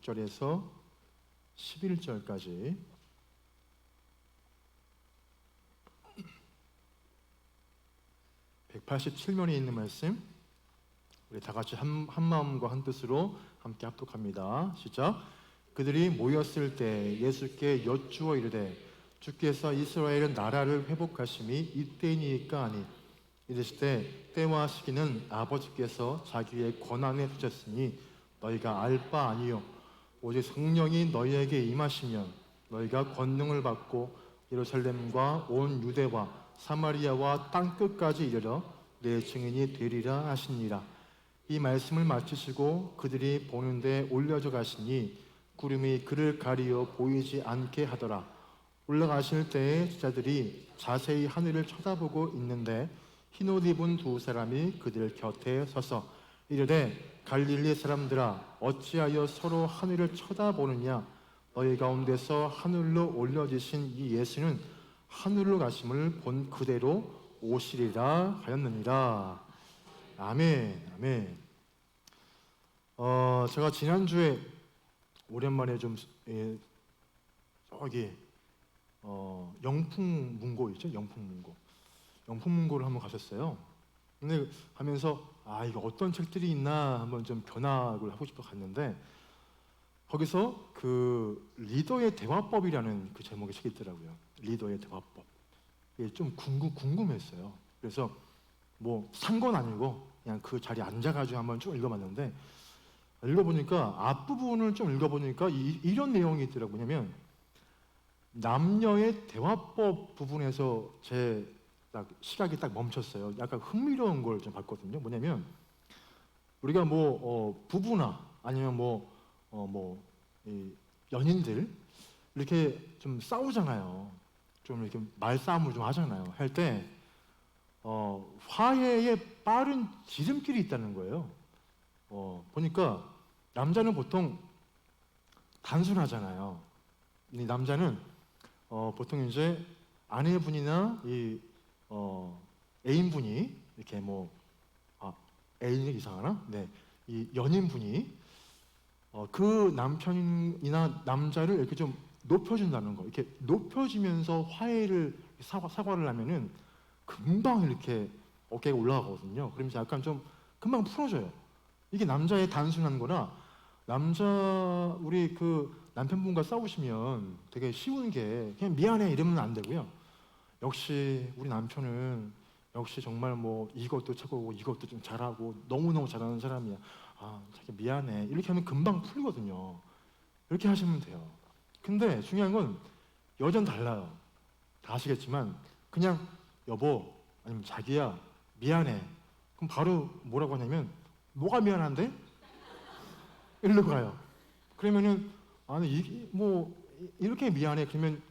6절에서 11절까지 187면에 있는 말씀, 우리 다 같이 한 마음과 한 뜻으로 함께 합독합니다. 시작. 그들이 모였을 때 예수께 여쭈어 이르되 주께서 이스라엘의 나라를 회복하심이 이때이니까 하니 이르실 때 때와 시기는 아버지께서 자기의 권한에 두셨으니 너희가 알 바 아니요 오직 성령이 너희에게 임하시면 너희가 권능을 받고 예루살렘과 온 유대와 사마리아와 땅끝까지 이르러 내 증인이 되리라 하시니라. 이 말씀을 마치시고 그들이 보는데 올려져 가시니 구름이 그를 가리어 보이지 않게 하더라. 올라가실 때에 제자들이 자세히 하늘을 쳐다보고 있는데 흰옷 입은 두 사람이 그들 곁에 서서 이르되 갈릴리 사람들아 어찌하여 서로 하늘을 쳐다보느냐. 너희 가운데서 하늘로 올려지신 이 예수는 하늘로 가심을 본 그대로 오시리라 하였느니라. 아멘. 아멘. 제가 지난주에 오랜만에 좀 저기 영풍문고 있죠? 영풍문고를 한번 가셨어요. 근데 가면서 이거 어떤 책들이 있나 한번 좀 견학을 하고 싶어 갔는데 거기서 그 리더의 대화법이라는 그 제목의 책이 있더라고요. 리더의 대화법. 이게 좀 궁금했어요. 그래서 뭐 산 건 아니고 그냥 그 자리에 앉아가지고 한번 쭉 읽어봤는데 읽어보니까 앞부분을 좀 읽어보니까 이런 내용이 있더라고요. 뭐냐면 남녀의 대화법 부분에서 제 딱 시각이 딱 멈췄어요. 약간 흥미로운 걸 좀 봤거든요. 뭐냐면 우리가 부부나 아니면 이 연인들 이렇게 좀 싸우잖아요. 좀 이렇게 말싸움을 좀 하잖아요. 할 때 화해의 빠른 지름길이 있다는 거예요. 보니까 남자는 보통 단순하잖아요. 이 남자는 보통 이제 아내분이나 애인분이 이렇게 애인이 이상하나? 네, 이 연인분이 그 남편이나 남자를 이렇게 좀 높여준다는 거. 이렇게 높여주면서 화해를 사과를 하면은 금방 이렇게 어깨가 올라가거든요. 그러면서 약간 좀 금방 풀어져요. 이게 남자의 단순한 거라 우리 그 남편분과 싸우시면 되게 쉬운 게 그냥 미안해 이러면 안 되고요. 역시 우리 남편은 역시 정말 이것도 최고고 이것도 좀 잘하고 너무너무 잘하는 사람이야. 자기 미안해. 이렇게 하면 금방 풀리거든요. 이렇게 하시면 돼요. 근데 중요한 건 여자는 달라요. 다 아시겠지만 그냥 여보 아니면 자기야 미안해. 그럼 바로 뭐라고 하냐면 뭐가 미안한데? 이리로 가요. 그러면은 이렇게 미안해. 그러면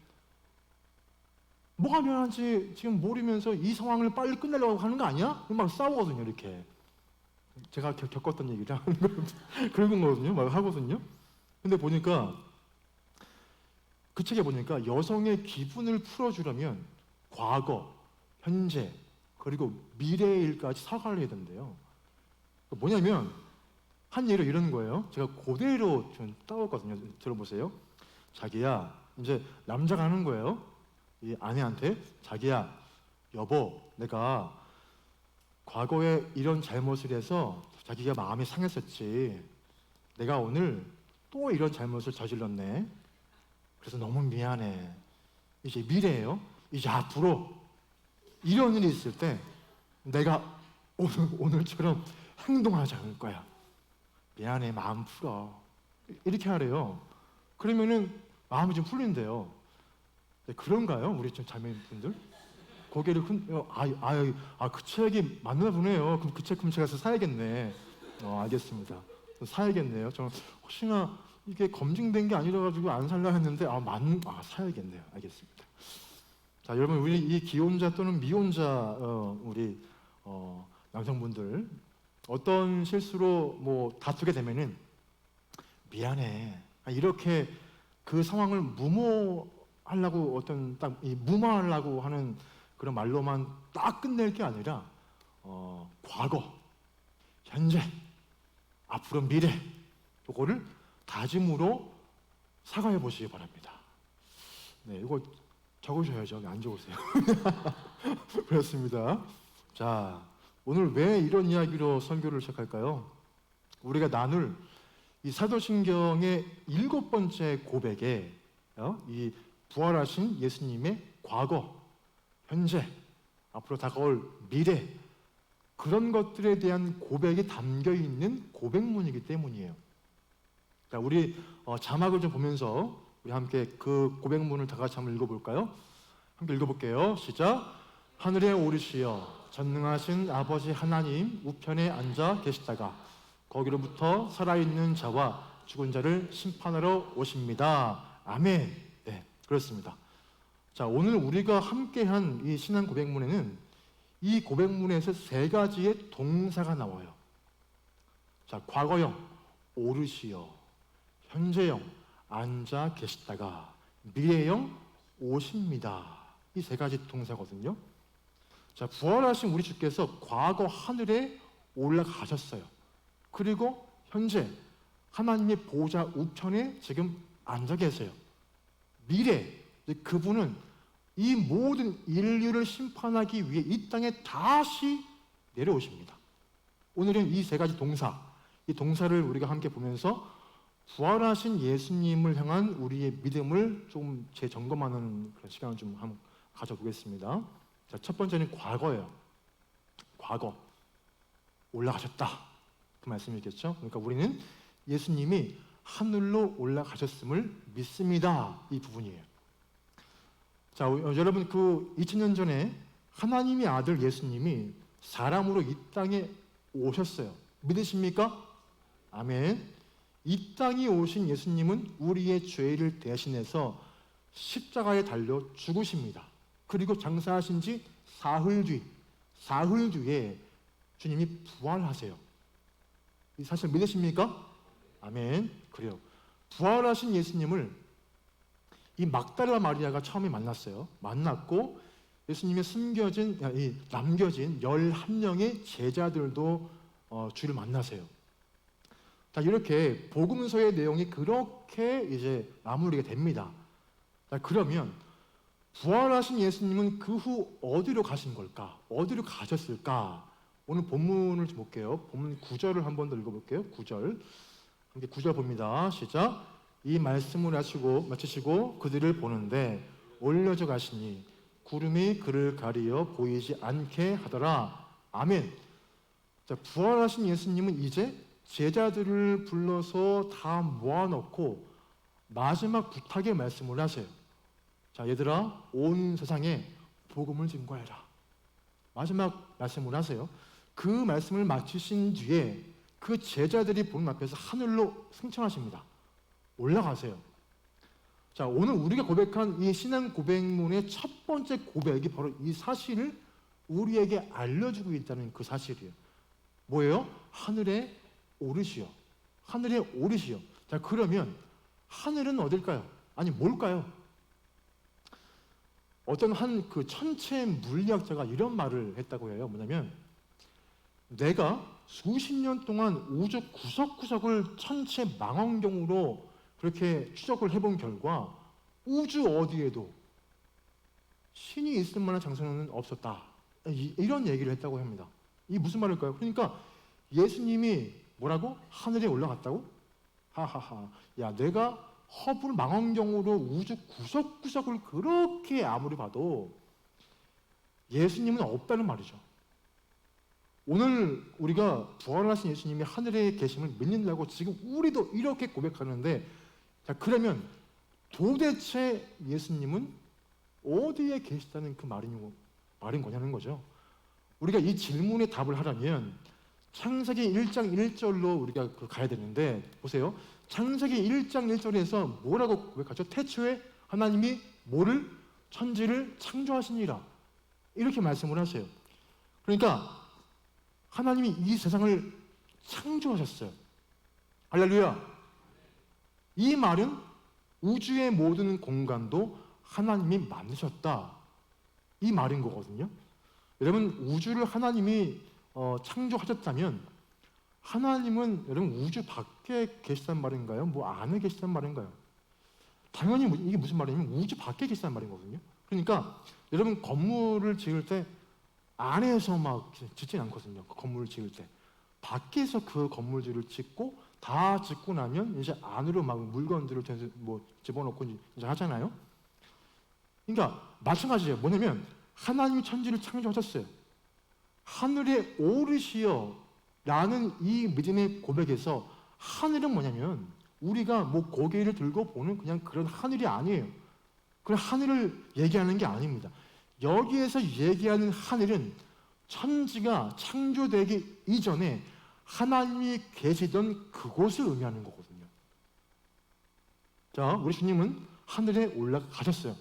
뭐가 미안한지 지금 모르면서 이 상황을 빨리 끝내려고 하는 거 아니야? 막 싸우거든요. 이렇게 제가 겪었던 얘기를 하는 그런 거거든요. 막 하거든요. 근데 보니까 그 책에 보니까 여성의 기분을 풀어주려면 과거, 현재, 그리고 미래의 일까지 사과를 해야 된대요. 뭐냐면 한 예로 이런 거예요. 제가 그대로 좀 따왔거든요. 들어보세요. 자기야, 이제 남자가 하는 거예요. 이 아내한테 자기야, 여보, 내가 과거에 이런 잘못을 해서 자기가 마음이 상했었지. 내가 오늘 또 이런 잘못을 저질렀네. 그래서 너무 미안해. 이제 미래예요. 이제 앞으로 이런 일이 있을 때 내가 오늘처럼 행동하지 않을 거야. 미안해, 마음 풀어. 이렇게 하래요. 그러면은 마음이 좀 풀린대요. 네, 그런가요? 우리 좀 자매분들? 고개를 그 책이 맞나 보네요. 그럼 그 책 제가 사야겠네. 알겠습니다. 사야겠네요. 저는 혹시나 이게 검증된 게 아니라 가지고 안 살라 했는데 사야겠네요. 알겠습니다. 자, 여러분 우리 이 기혼자 또는 미혼자 우리 남성분들 어떤 실수로 다투게 되면은 미안해. 이렇게 그 상황을 무모하려고 무마하려고 하는 그런 말로만 딱 끝낼 게 아니라 과거, 현재, 앞으로 미래 요거를 다짐으로 사과해 보시기 바랍니다. 네, 이거 적으셔야죠. 안 적으세요. 그렇습니다. 자, 오늘 왜 이런 이야기로 설교를 시작할까요? 우리가 나눌 이 사도신경의 7번째 고백에 이 부활하신 예수님의 과거, 현재, 앞으로 다가올 미래, 그런 것들에 대한 고백이 담겨 있는 고백문이기 때문이에요. 자, 우리 자막을 좀 보면서 우리 함께 그 고백문을 다 같이 한번 읽어볼까요? 함께 읽어볼게요. 시작. 하늘에 오르시어 전능하신 아버지 하나님 우편에 앉아 계시다가 거기로부터 살아있는 자와 죽은 자를 심판하러 오십니다. 아멘. 네, 그렇습니다. 자, 오늘 우리가 함께한 이 신앙 고백문에는 이 고백문에서 세 가지의 동사가 나와요. 자, 과거형 오르시어, 현재형 앉아 계시다가, 미래형 오십니다. 이 세 가지 동사거든요. 자, 부활하신 우리 주께서 과거 하늘에 올라가셨어요. 그리고 현재 하나님의 보좌 우편에 지금 앉아 계세요. 미래, 그분은 이 모든 인류를 심판하기 위해 이 땅에 다시 내려오십니다. 오늘은 이 세 가지 동사, 이 동사를 우리가 함께 보면서 부활하신 예수님을 향한 우리의 믿음을 좀 재점검하는 그런 시간을 좀 한번 가져보겠습니다. 자, 첫 번째는 과거예요. 과거. 올라가셨다. 그 말씀이겠죠? 그러니까 우리는 예수님이 하늘로 올라가셨음을 믿습니다. 이 부분이에요. 자, 여러분, 그 2000년 전에 하나님의 아들 예수님이 사람으로 이 땅에 오셨어요. 믿으십니까? 아멘. 이 땅에 오신 예수님은 우리의 죄를 대신해서 십자가에 달려 죽으십니다. 그리고 장사하신 지 사흘 뒤에 주님이 부활하세요. 이 사실 믿으십니까? 아멘. 그래요. 부활하신 예수님을 이 막달라 마리아가 처음에 만났어요. 만났고 예수님의 남겨진 11명의 제자들도 주를 만나세요. 자, 이렇게 복음서의 내용이 그렇게 이제 마무리가 됩니다. 자, 그러면 부활하신 예수님은 그 후 어디로 가신 걸까? 어디로 가셨을까? 오늘 본문을 좀 볼게요. 본문 9절을 한 번 더 읽어볼게요. 9절. 함께 9절 봅니다. 시작. 이 말씀을 마치시고 그들을 보는데 올려져 가시니 구름이 그를 가리어 보이지 않게 하더라. 아멘. 자, 부활하신 예수님은 이제 제자들을 불러서 다 모아놓고 마지막 부탁의 말씀을 하세요. 자, 얘들아, 온 세상에 복음을 증거해라. 마지막 말씀을 하세요. 그 말씀을 마치신 뒤에 그 제자들이 보는 앞에서 하늘로 승천하십니다. 올라가세요. 자, 오늘 우리가 고백한 이 신앙 고백문의 첫 번째 고백이 바로 이 사실을 우리에게 알려주고 있다는 그 사실이에요. 뭐예요? 하늘에 오르시오. 하늘에 오르시오. 자, 그러면 하늘은 어딜까요? 아니, 뭘까요? 어떤 한 그 천체 물리학자가 이런 말을 했다고 해요. 뭐냐면 내가 수십 년 동안 우주 구석구석을 천체 망원경으로 그렇게 추적을 해본 결과 우주 어디에도 신이 있을 만한 장소는 없었다. 이런 얘기를 했다고 합니다. 이게 무슨 말일까요? 그러니까 예수님이 뭐라고? 하늘에 올라갔다고? 하하하. 야, 내가 허블 망원경으로 우주 구석구석을 그렇게 아무리 봐도 예수님은 없다는 말이죠. 오늘 우리가 부활하신 예수님이 하늘에 계심을 믿는다고 지금 우리도 이렇게 고백하는데, 자, 그러면 도대체 예수님은 어디에 계시다는 그 말인 거냐는 거죠. 우리가 이 질문에 답을 하려면 창세기 1장 1절로 우리가 가야 되는데, 보세요. 창세기 1장 1절에서 뭐라고 고백하죠? 태초에 하나님이 뭐를? 천지를 창조하시니라. 이렇게 말씀을 하세요. 그러니까 하나님이 이 세상을 창조하셨어요. 할렐루야. 이 말은 우주의 모든 공간도 하나님이 만드셨다. 이 말인 거거든요. 여러분, 우주를 하나님이 창조하셨다면 하나님은 여러분 우주 밖에 계시단 말인가요? 뭐 안에 계시단 말인가요? 당연히 이게 무슨 말이냐면 우주 밖에 계시단 말이거든요. 그러니까 여러분 건물을 지을 때 안에서 막 짓진 않거든요. 그 건물을 지을 때 밖에서 그 건물들을 짓고 다 짓고 나면 이제 안으로 막 물건들을 뭐 집어넣고 이제 하잖아요. 그러니까 마찬가지예요. 뭐냐면 하나님이 천지를 창조하셨어요. 하늘에 오르시어 라는 이 믿음의 고백에서 하늘은 뭐냐면 우리가 뭐 고개를 들고 보는 그냥 그런 하늘이 아니에요. 그런 하늘을 얘기하는 게 아닙니다. 여기에서 얘기하는 하늘은 천지가 창조되기 이전에 하나님이 계시던 그곳을 의미하는 거거든요. 자, 우리 주님은 하늘에 올라가셨어요.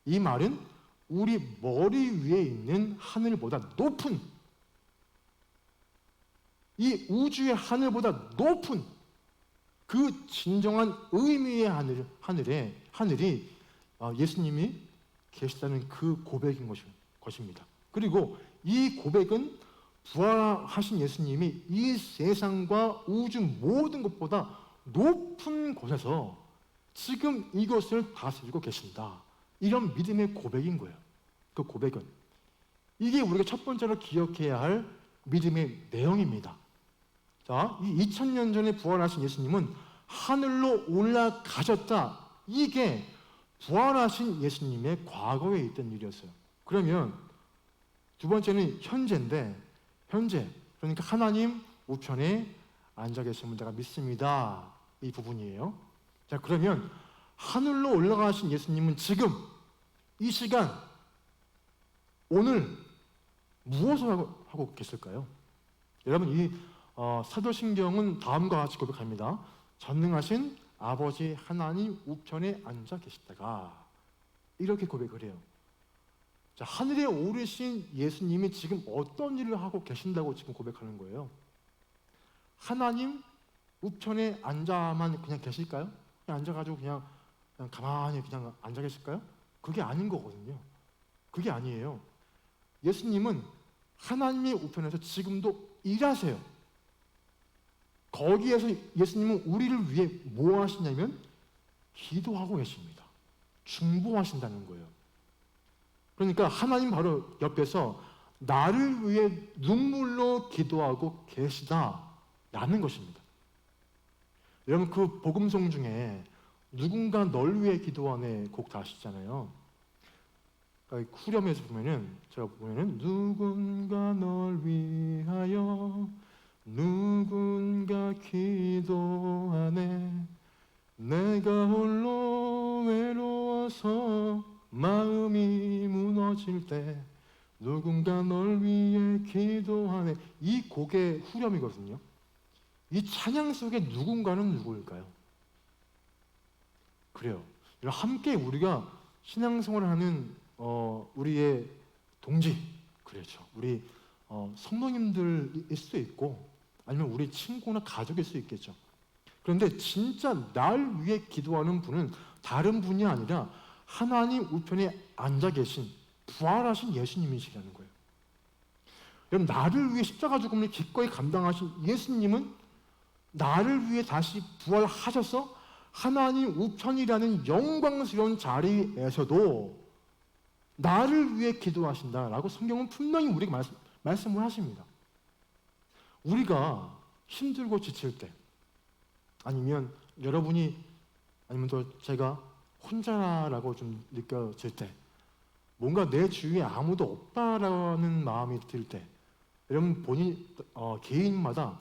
이 말은 우리 머리 위에 있는 하늘보다 높은, 이 우주의 하늘보다 높은 그 진정한 의미의 하늘이 예수님이 계시다는 그 고백인 것입니다. 그리고 이 고백은 부활하신 예수님이 이 세상과 우주 모든 것보다 높은 곳에서 지금 이것을 다스리고 계신다. 이런 믿음의 고백인 거예요. 그 고백은. 이게 우리가 첫 번째로 기억해야 할 믿음의 내용입니다. 자, 이 2000년 전에 부활하신 예수님은 하늘로 올라가셨다. 이게 부활하신 예수님의 과거에 있던 일이었어요. 그러면 두 번째는 현재인데, 현재, 그러니까 하나님 우편에 앉아 계심을 내가 믿습니다. 이 부분이에요. 자, 그러면 하늘로 올라가신 예수님은 지금 이 시간 오늘 무엇을 하고 계실까요? 여러분 이 사도신경은 다음과 같이 고백합니다. 전능하신 아버지 하나님 우편에 앉아 계시다가 이렇게 고백을 해요. 자, 하늘에 오르신 예수님이 지금 어떤 일을 하고 계신다고 지금 고백하는 거예요? 하나님 우편에 앉아만 그냥 계실까요? 그냥 앉아가지고 그냥 가만히 그냥 앉아 계실까요? 그게 아닌 거거든요. 그게 아니에요. 예수님은 하나님의 우편에서 지금도 일하세요. 거기에서 예수님은 우리를 위해 뭐 하시냐면 기도하고 계십니다. 중보하신다는 거예요. 그러니까 하나님 바로 옆에서 나를 위해 눈물로 기도하고 계시다라는 것입니다. 여러분 그 복음송 중에 누군가 널 위해 기도하네 곡 다 아시잖아요. 그러니까 후렴에서 보면은 누군가 널 위하여 누군가 기도하네 내가 홀로 외로워서 마음이 무너질 때 누군가 널 위해 기도하네. 이 곡의 후렴이거든요. 이 찬양 속에 누군가는 누구일까요? 그래요. 함께 우리가 신앙생활을 하는 우리의 동지, 그렇죠. 우리 성도님들일 수도 있고 아니면 우리 친구나 가족일 수 있겠죠. 그런데 진짜 날 위해 기도하는 분은 다른 분이 아니라 하나님 우편에 앉아 계신 부활하신 예수님이시라는 거예요. 여러분 나를 위해 십자가 죽음을 기꺼이 감당하신 예수님은 나를 위해 다시 부활하셔서 하나님 우편이라는 영광스러운 자리에서도 나를 위해 기도하신다라고 성경은 분명히 우리에게 말씀을 하십니다. 우리가 힘들고 지칠 때 아니면 여러분이 아니면 또 제가 혼자라고 좀 느껴질 때 뭔가 내 주위에 아무도 없다라는 마음이 들 때 여러분 개인마다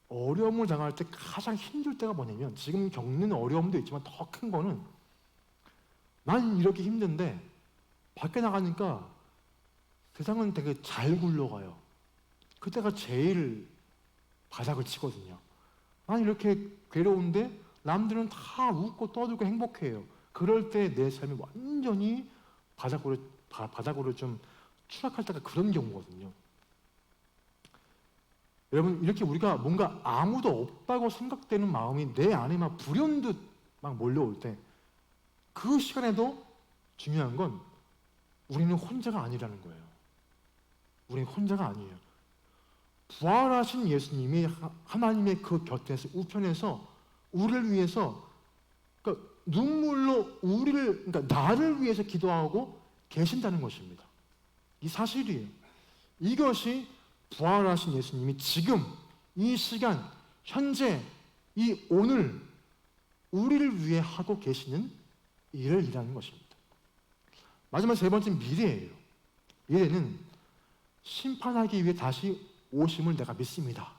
어려움을 당할 때 가장 힘들 때가 뭐냐면 지금 겪는 어려움도 있지만 더 큰 거는 난 이렇게 힘든데 밖에 나가니까 세상은 되게 잘 굴러가요. 그때가 제일 바닥을 치거든요. 난 이렇게 괴로운데 남들은 다 웃고 떠들고 행복해요. 그럴 때 내 삶이 완전히 바닥으로 좀 추락할 때가 그런 경우거든요. 여러분 이렇게 우리가 뭔가 아무도 없다고 생각되는 마음이 내 안에 막 불현듯 막 몰려올 때 그 시간에도 중요한 건 우리는 혼자가 아니라는 거예요. 우리는 혼자가 아니에요. 부활하신 예수님이 하나님의 그 곁에서 우편에서 우리를 위해서 그러니까 눈물로 그러니까 나를 위해서 기도하고 계신다는 것입니다. 이 사실이에요. 이것이 부활하신 예수님이 지금 이 시간 현재 이 오늘 우리를 위해 하고 계시는 일을 일하는 것입니다. 마지막 세 번째 미래예요. 미래는 심판하기 위해 다시 오심을 내가 믿습니다.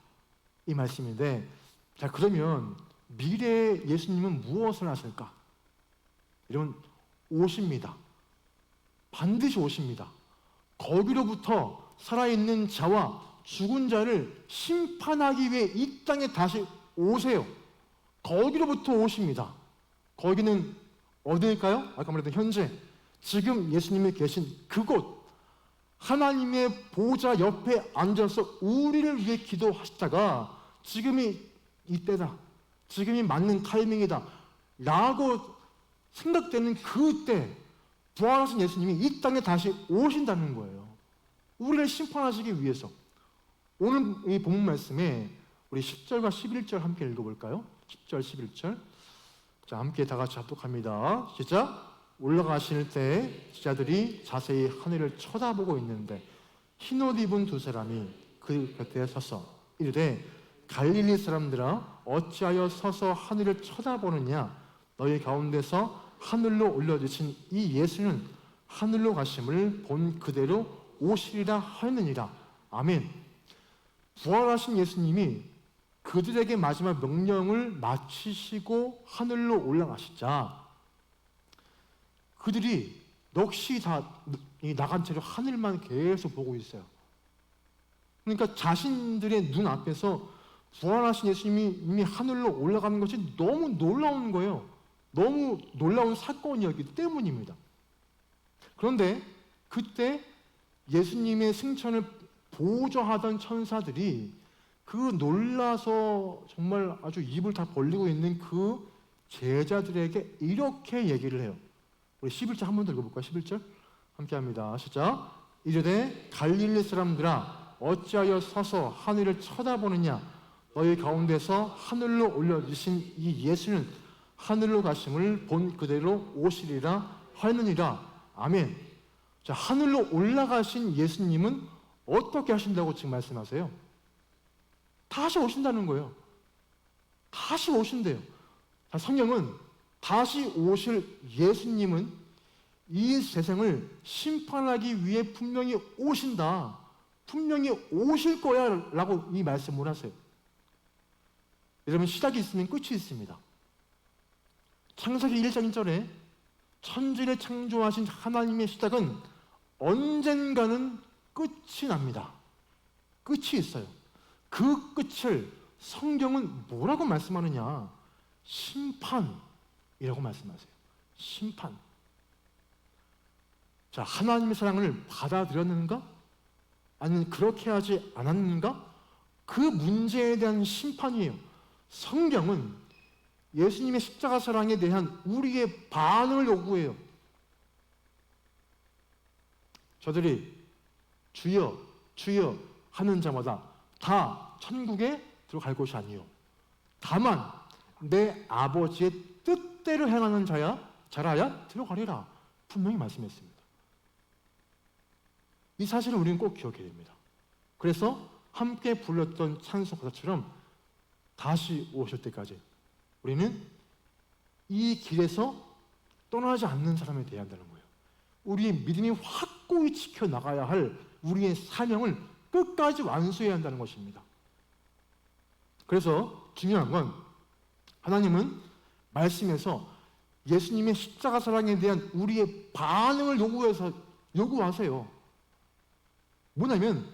이 말씀인데, 자, 그러면 미래의 예수님은 무엇을 하실까? 여러분, 오십니다. 반드시 오십니다. 거기로부터 살아있는 자와 죽은 자를 심판하기 위해 이 땅에 다시 오세요. 거기로부터 오십니다. 거기는 어디일까요? 아까 말했던 현재, 지금 예수님이 계신 그곳, 하나님의 보좌 옆에 앉아서 우리를 위해 기도하시다가 지금이 이때다, 지금이 맞는 타이밍이다 라고 생각되는 그때 부활하신 예수님이 이 땅에 다시 오신다는 거예요. 우리를 심판하시기 위해서. 오늘 이 본문 말씀에 우리 10절과 11절 함께 읽어볼까요? 10절, 11절. 자, 함께 다 같이 합독합니다. 시작. 올라가실 때 제자들이 자세히 하늘을 쳐다보고 있는데 흰옷 입은 두 사람이 그 곁에 서서 이르되 갈릴리 사람들아 어찌하여 서서 하늘을 쳐다보느냐 너희 가운데서 하늘로 올려주신 이 예수는 하늘로 가심을 본 그대로 오시리라 하였느니라. 아멘. 부활하신 예수님이 그들에게 마지막 명령을 마치시고 하늘로 올라가시자 그들이 넋이 다 나간 채로 하늘만 계속 보고 있어요. 그러니까 자신들의 눈 앞에서 부활하신 예수님이 이미 하늘로 올라가는 것이 너무 놀라운 거예요. 너무 놀라운 사건이었기 때문입니다. 그런데 그때 예수님의 승천을 보좌하던 천사들이 그 놀라서 정말 아주 입을 다 벌리고 있는 그 제자들에게 이렇게 얘기를 해요. 우리 11절 한 번 더 읽어볼까요? 11절 함께 합니다. 시작. 이르되 갈릴리 사람들아 어찌하여 서서 하늘을 쳐다보느냐 너희 가운데서 하늘로 올려주신 이 예수는 하늘로 가심을 본 그대로 오시리라 하였느니라. 아멘. 자, 하늘로 올라가신 예수님은 어떻게 하신다고 지금 말씀하세요? 다시 오신다는 거예요. 다시 오신대요. 자, 성경은 다시 오실 예수님은 이 세상을 심판하기 위해 분명히 오신다. 분명히 오실 거야 라고 이 말씀을 하세요. 여러분, 시작이 있으면 끝이 있습니다. 창세기 1장 1절에 천지를 창조하신 하나님의 시작은 언젠가는 끝이 납니다. 끝이 있어요. 그 끝을 성경은 뭐라고 말씀하느냐? 심판이라고 말씀하세요. 심판. 자, 하나님의 사랑을 받아들였는가? 아니면 그렇게 하지 않았는가? 그 문제에 대한 심판이에요. 성경은 예수님의 십자가 사랑에 대한 우리의 반응을 요구해요. 저들이 주여 주여 하는 자마다 다 천국에 들어갈 것이 아니요 다만 내 아버지의 뜻대로 행하는 자라야 들어가리라 분명히 말씀했습니다. 이 사실을 우리는 꼭 기억해야 됩니다. 그래서 함께 불렀던 찬송 가사처럼 다시 오실 때까지 우리는 이 길에서 떠나지 않는 사람이 되어야 한다는 거예요. 우리의 믿음이 확고히 지켜나가야 할 우리의 사명을 끝까지 완수해야 한다는 것입니다. 그래서 중요한 건 하나님은 말씀에서 예수님의 십자가 사랑에 대한 우리의 반응을 요구하세요. 뭐냐면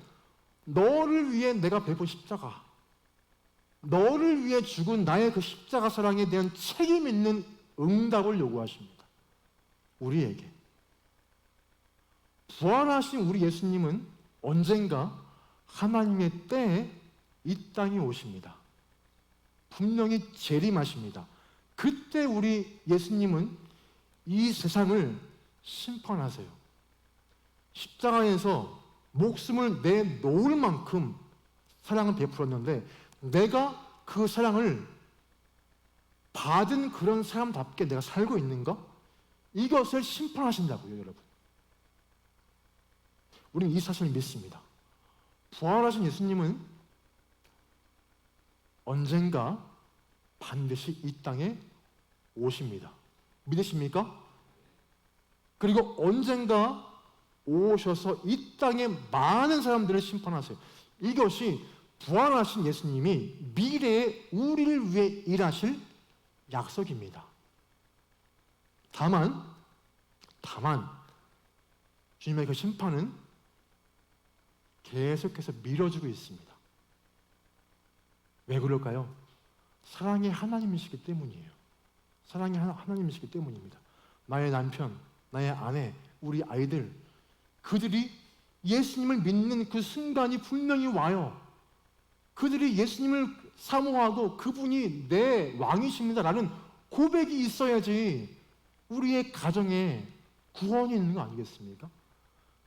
너를 위해 내가 베푼 십자가, 너를 위해 죽은 나의 그 십자가 사랑에 대한 책임 있는 응답을 요구하십니다. 우리에게. 부활하신 우리 예수님은 언젠가 하나님의 때에 이 땅에 오십니다. 분명히 재림하십니다. 그때 우리 예수님은 이 세상을 심판하세요. 십자가에서 목숨을 내놓을 만큼 사랑을 베풀었는데 내가 그 사랑을 받은 그런 사람답게 내가 살고 있는가? 이것을 심판하신다고요, 여러분. 우리는 이 사실을 믿습니다. 부활하신 예수님은 언젠가 반드시 이 땅에 오십니다. 믿으십니까? 그리고 언젠가 오셔서 이 땅에 많은 사람들을 심판하세요. 이것이 부활하신 예수님이 미래에 우리를 위해 일하실 약속입니다. 다만 주님의 그 심판은 계속해서 미뤄지고 있습니다. 왜 그럴까요? 사랑의 하나님이시기 때문이에요. 사랑의 하나님이시기 때문입니다. 나의 남편, 나의 아내, 우리 아이들, 그들이 예수님을 믿는 그 순간이 분명히 와요. 그들이 예수님을 사모하고 그분이 내 왕이십니다라는 고백이 있어야지 우리의 가정에 구원이 있는 거 아니겠습니까?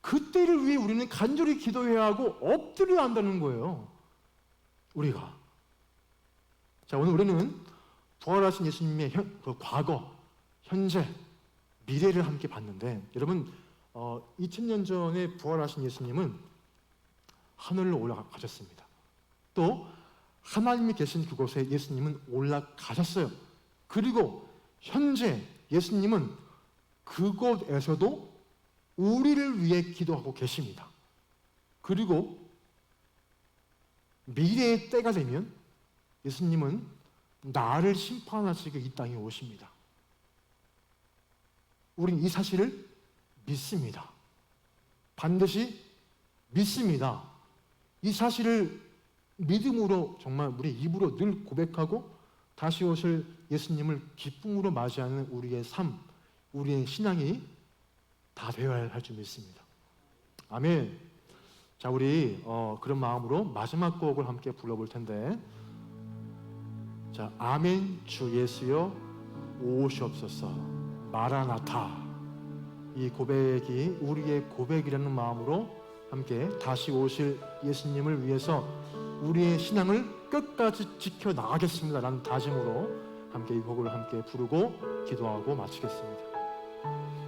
그때를 위해 우리는 간절히 기도해야 하고 엎드려야 한다는 거예요. 우리가. 자, 오늘 우리는 부활하신 예수님의 그 과거, 현재, 미래를 함께 봤는데 여러분 2000년 전에 부활하신 예수님은 하늘로 올라가셨습니다. 또 하나님이 계신 그곳에 예수님은 올라가셨어요. 그리고 현재 예수님은 그곳에서도 우리를 위해 기도하고 계십니다. 그리고 미래의 때가 되면 예수님은 나를 심판하시기 이 땅에 오십니다. 우린 이 사실을 믿습니다. 반드시 믿습니다. 이 사실을 믿음으로 정말 우리 입으로 늘 고백하고 다시 오실 예수님을 기쁨으로 맞이하는 우리의 삶, 우리의 신앙이 다 되어야 할 줄 믿습니다. 아멘. 자, 우리 그런 마음으로 마지막 곡을 함께 불러볼 텐데, 자, 아멘 주 예수여 오시옵소서 마라나타. 이 고백이 우리의 고백이라는 마음으로 함께 다시 오실 예수님을 위해서 우리의 신앙을 끝까지 지켜나가겠습니다 라는 다짐으로 함께 이 곡을 함께 부르고 기도하고 마치겠습니다.